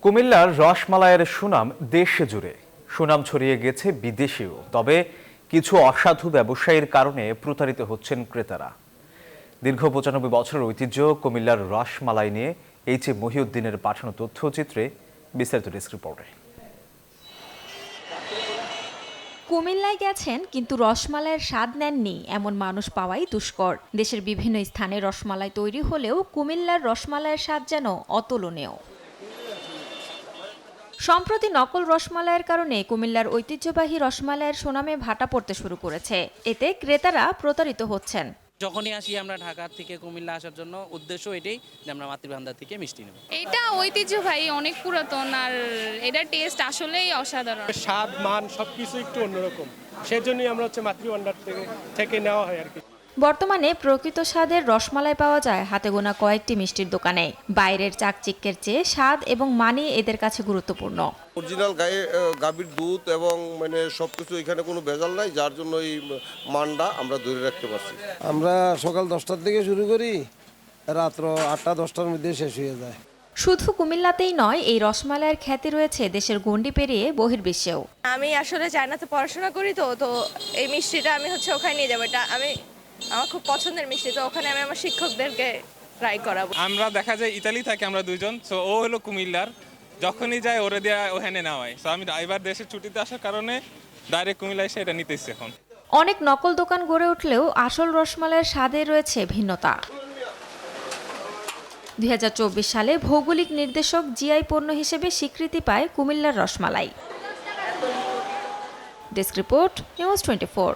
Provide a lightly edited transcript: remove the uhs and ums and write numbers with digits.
কুমিল্লার রসমালাইয়ের সুনাম দেশ জুড়ে সুনাম ছড়িয়ে গেছে বিদেশেও। তবে কিছু অসাধু ব্যবসায়ীর কারণে প্রতারিত হচ্ছেন ক্রেতারা। দীর্ঘ ৯৫ বছরের ঐতিহ্য কুমিল্লার রসমালাই নিয়ে এইচ এ মহিউদ্দিনের পাঠানো তথ্যচিত্রে বিস্তারিত ডেস্ক রিপোর্টে। কুমিল্লায় গেছেন কিন্তু রসমালাইয়ের স্বাদ নেননি এমন মানুষ পাওয়াই দুষ্কর। দেশের বিভিন্ন স্থানে রসমালাই তৈরি হলেও কুমিল্লার রসমালাইয়ের স্বাদ যেন অতুলনীয়। সম্প্রতি নকল রসমালাইয়ের কারণে কুমিল্লার ঐতিহ্যবাহী রসমালাইয়ের সুনামে ভাটা পড়তে শুরু করেছে। এতে ক্রেতারা প্রতারিত হচ্ছেন। যখনই আসি আমরা ঢাকা থেকে কুমিল্লা আসার জন্য উদ্দেশ্য এটাই যে আমরা মাতৃভান্ডার থেকে মিষ্টি নেব। এটা ঐতিহ্যবাহী, অনেক পুরাতন, আর এটা টেস্ট আসলেই অসাধারণ। স্বাদ মান সবকিছু একটু অন্যরকম, সেজন্যই আমরা মাতৃভান্ডার থেকে নেওয়া হয় আর কি। বর্তমানে প্রকৃত স্বাদের রসমালাই পাওয়া যায় হাতে গোনা কয়েকটি মিষ্টির দোকানে। বাইরের চাকচিক্যের চেয়ে স্বাদ এবং মানই এদের কাছে গুরুত্বপূর্ণ। অরিজিনাল গাভীর দুধ এবং সবকিছু এখানে কোনো ভেজাল নাই, যার জন্য এই মানটা আমরা ধরে রাখতে পারছি। আমরা সকাল 10টার থেকে শুরু করি, রাত্র 8টা-10টার মধ্যে শেষ হয়ে যায়। শুধু কুমিল্লাতেই নয়, এই রসমালাইয়ের খ্যাতি রয়েছে দেশের গণ্ডি পেরিয়ে বহির্বিশ্বেও। আমি আসলে চায়নাতে পড়াশোনা করি, তো এই মিষ্টিটা আমি ওখানে নিয়ে যাবো। এটা আমার খুব পছন্দের মিষ্টি, তো ওখানে আমি আমার শিক্ষকদেরকে ট্রাই করাবো। আমরা দেখা যায় ইতালি থাকি আমরা দুইজন, সো ও হলো কুমিল্লার, যখনই যায় ওরে দেয়া ওখানে নেওয়া হয়। সো আমি এবার দেশের ছুটিতে আসার কারণে ডাইরেক্ট কুমিল্লায় এসে এটা নিতেছি এখন। অনেক নকল দোকান গড়ে উঠলেও আসল রসমালাইয়ের স্বাদে রয়েছে ভিন্নতা। ২০২৪ সালে ভৌগোলিক নির্দেশক জিআই পণ্য হিসেবে স্বীকৃতি পায় কুমিল্লার রসমালাই। Desk report, news 24।